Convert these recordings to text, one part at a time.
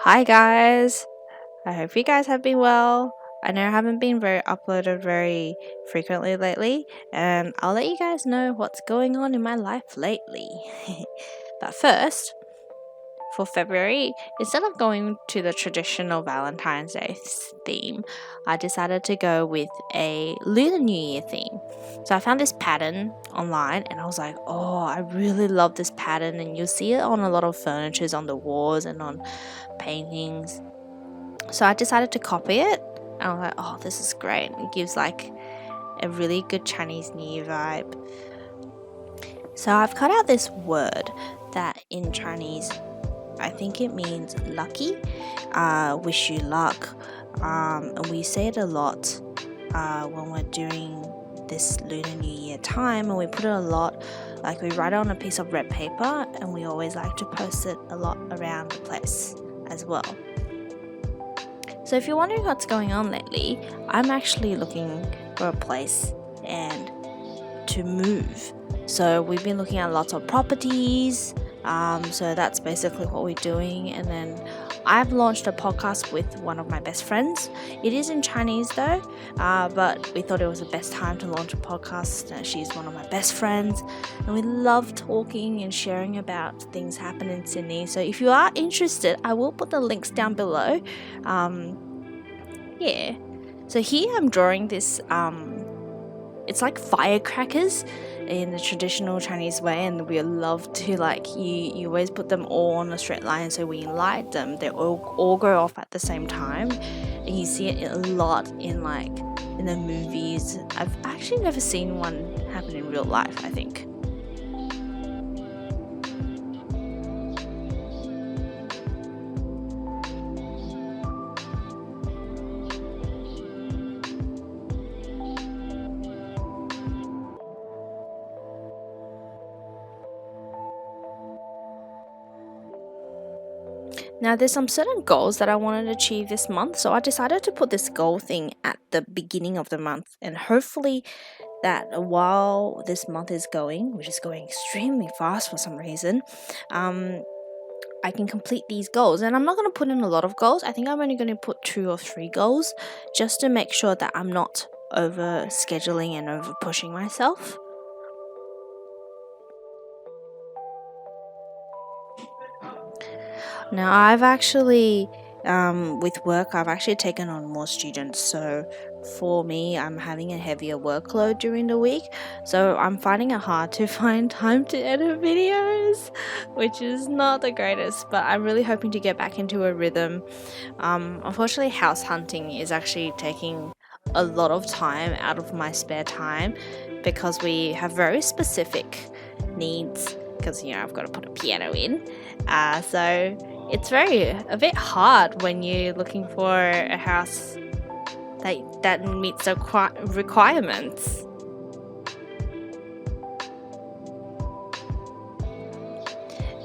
Hi guys, I hope you guys have been well. I know I haven't been very uploaded very frequently lately, and I'll let you guys know what's going on in my life lately. But first, for February, instead of going to the traditional Valentine's Day theme, I decided to go with a Lunar New Year theme. So I found this pattern online and I was like, oh, I really love this pattern, and you'll see it on a lot of furnitures on the walls and on paintings. So I decided to copy it. And I was like, oh, this is great. It gives like a really good Chinese New Year vibe. So I've cut out this word that in Chinese, I think it means lucky, wish you luck. And we say it a lot when we're doing this Lunar New Year time, and we put it a lot, like we write it on a piece of red paper, and we always like to post it a lot around the place as well. So if you're wondering what's going on lately, I'm actually looking for a place and to move. So we've been looking at lots of properties. So that's basically what we're doing. And then I've launched a podcast with one of my best friends. It is in Chinese though, but we thought it was the best time to launch a podcast. She's one of my best friends, and we love talking and sharing about things happen in Sydney. So if you are interested, I will put the links down below. Yeah. So here I'm drawing this. It's like firecrackers in the traditional Chinese way, and we love to like you always put them all on a straight line. So when you light them, they all go off at the same time, and you see it a lot in the movies. I've actually never seen one happen in real life, I think. Now, there's some certain goals that I wanted to achieve this month, so I decided to put this goal thing at the beginning of the month, and hopefully, that while this month is going, which is going extremely fast for some reason, I can complete these goals. And I'm not going to put in a lot of goals. I think I'm only going to put 2 or 3 goals just to make sure that I'm not over scheduling and over pushing myself. Now, I've actually, with work, I've actually taken on more students. So for me, I'm having a heavier workload during the week. So I'm finding it hard to find time to edit videos, which is not the greatest. But I'm really hoping to get back into a rhythm. Unfortunately, house hunting is actually taking a lot of time out of my spare time because we have very specific needs. Because I've got to put a piano in, so it's a bit hard when you're looking for a house that meets the requirements.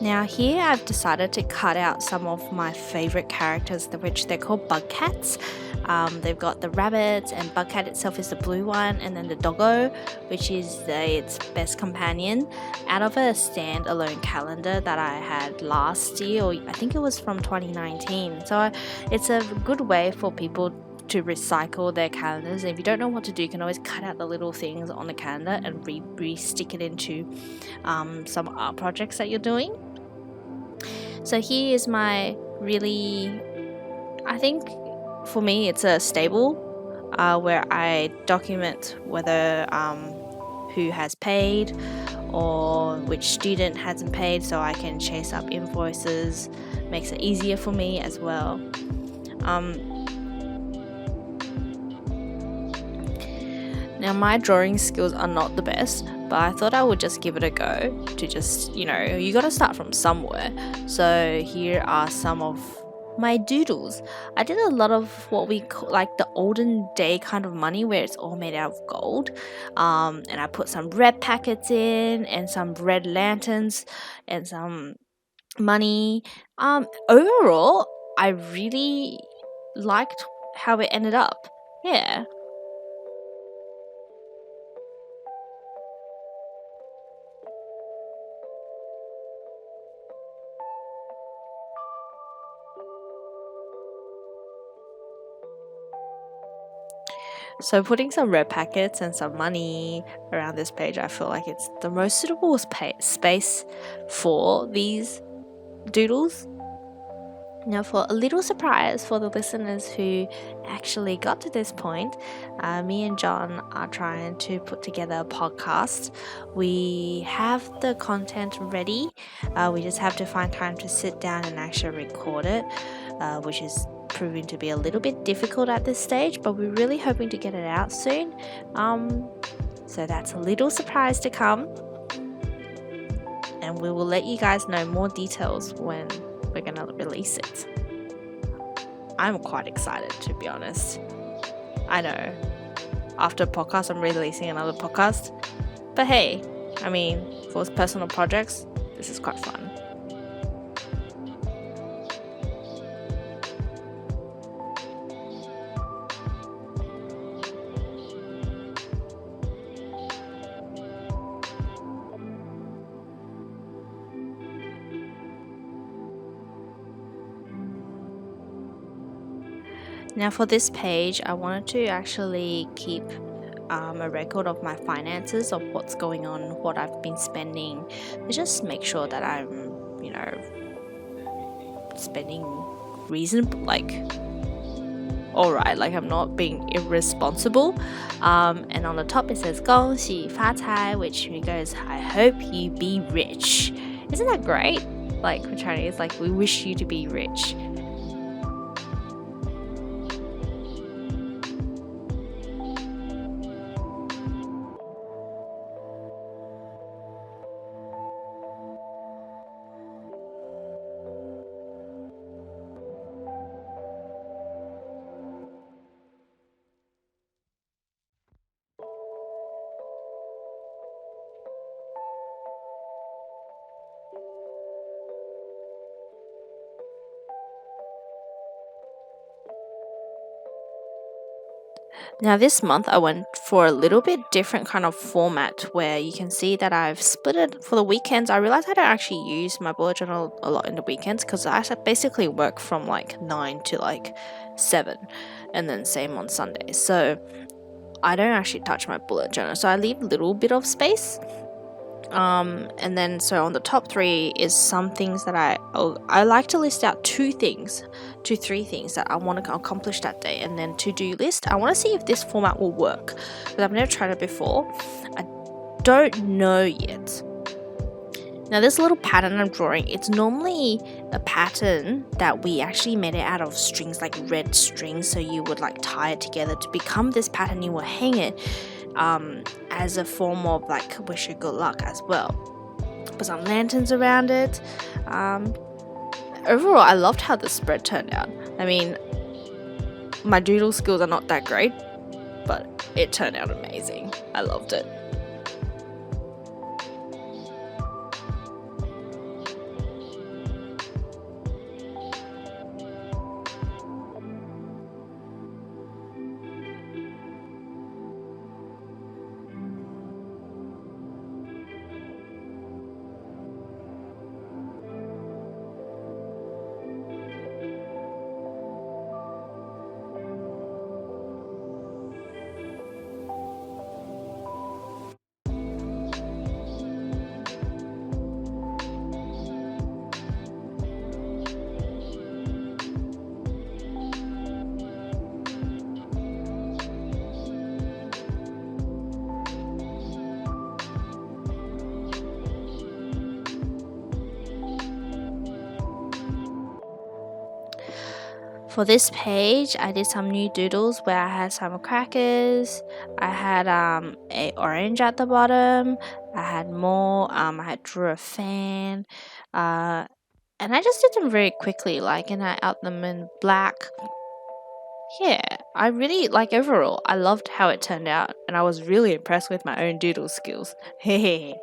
Now here I've decided to cut out some of my favorite characters, which they're called bug cats. They've got the rabbits, and Bugcat itself is the blue one, and then the doggo, which is its best companion, out of a standalone calendar that I had last year, or I think it was from 2019. So it's a good way for people to recycle their calendars. And if you don't know what to do, you can always cut out the little things on the calendar and re-stick it into some art projects that you're doing. So here is my really, I think for me, it's a stable where I document whether who has paid or which student hasn't paid, so I can chase up invoices. Makes it easier for me as well. Now, my drawing skills are not the best, but I thought I would just give it a go to just, you got to start from somewhere. So here are some of my doodles. I did a lot of what we call like the olden day kind of money where it's all made out of gold. And I put some red packets in and some red lanterns and some money. Overall, I really liked how it ended up. Yeah. So putting some red packets and some money around this page, I feel like it's the most suitable space for these doodles. Now, for a little surprise for the listeners who actually got to this point, me and John are trying to put together a podcast. We have the content ready. We just have to find time to sit down and actually record it, which is proving to be a little bit difficult at this stage, but we're really hoping to get it out soon. So that's a little surprise to come, and we will let you guys know more details when we're gonna release it. I'm quite excited, to be honest. I know, after a podcast I'm releasing another podcast, but hey, I mean, for personal projects, this is quite fun. Now for this page, I wanted to actually keep a record of my finances, of what's going on, what I've been spending, to just make sure that I'm, spending reasonable, alright, like I'm not being irresponsible. And on the top it says 恭喜发财, which goes, I hope you be rich. Isn't that great? Like for Chinese, like we wish you to be rich. Now this month I went for a little bit different kind of format where you can see that I've split it for the weekends. I realized I don't actually use my bullet journal a lot in the weekends because I basically work from like 9 to like 7 and then same on Sundays. So I don't actually touch my bullet journal. So I leave a little bit of space. And then so on the top 3 is some things that I like to list out 2 to 3 things that I want to accomplish that day, and then to-do list. I want to see if this format will work because I've never tried it before. I don't know yet. Now this little pattern I'm drawing, it's normally a pattern that we actually made it out of strings, like red strings, so you would like tie it together to become this pattern. You will hang it as a form of like wish you good luck as well. Put some lanterns around it. Overall, I loved how the spread turned out. I mean, my doodle skills are not that great, but it turned out amazing. I loved it. For this page, I did some new doodles where I had some crackers, I had a orange at the bottom, I had more, I had drew a fan, and I just did them very quickly, and I out them in black. Yeah, I really, overall, I loved how it turned out, and I was really impressed with my own doodle skills. Hehehe.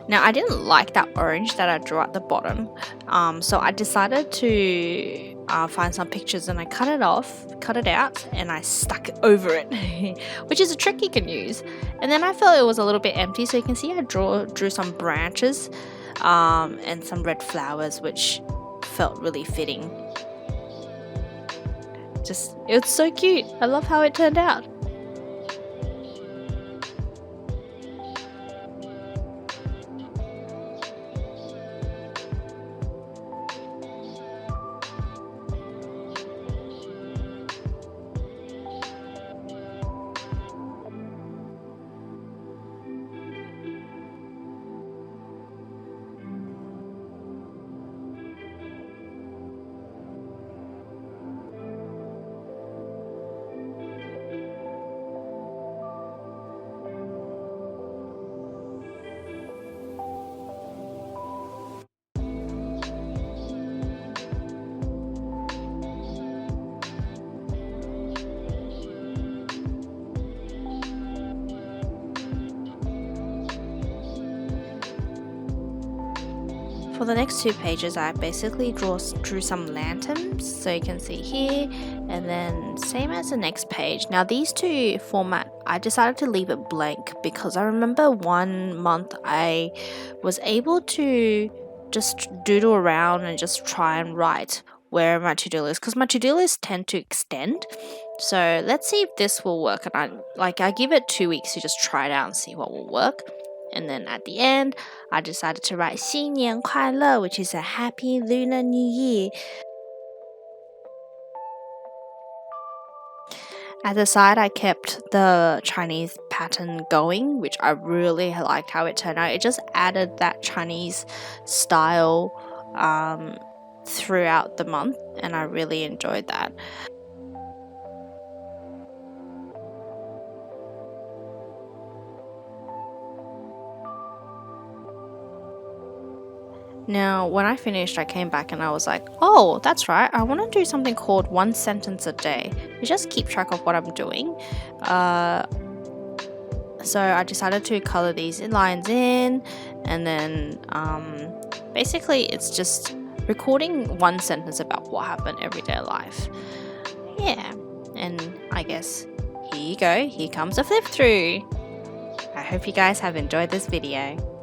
Now I didn't like that orange that I drew at the bottom, so I decided to find some pictures and I cut it out, and I stuck it over it, which is a trick you can use. And then I felt it was a little bit empty, so you can see I drew some branches and some red flowers, which felt really fitting. It was so cute. I love how it turned out. For the next 2 pages, I basically drew some lanterns, so you can see here, and then same as the next page. Now these two format, I decided to leave it blank because I remember one month I was able to just doodle around and just try and write where my to-do list, because my to-do list tend to extend. So let's see if this will work, and I give it 2 weeks to just try it out and see what will work. And then at the end, I decided to write 新年快乐, which is a happy Lunar New Year. At the side, I kept the Chinese pattern going, which I really liked how it turned out. It just added that Chinese style throughout the month, and I really enjoyed that. Now, when I finished, I came back and I was like, oh, that's right, I want to do something called 1 sentence a day. You just keep track of what I'm doing. So I decided to color these lines in, and then basically it's just recording 1 sentence about what happened everyday life. Yeah, and I guess here you go, here comes a flip through. I hope you guys have enjoyed this video.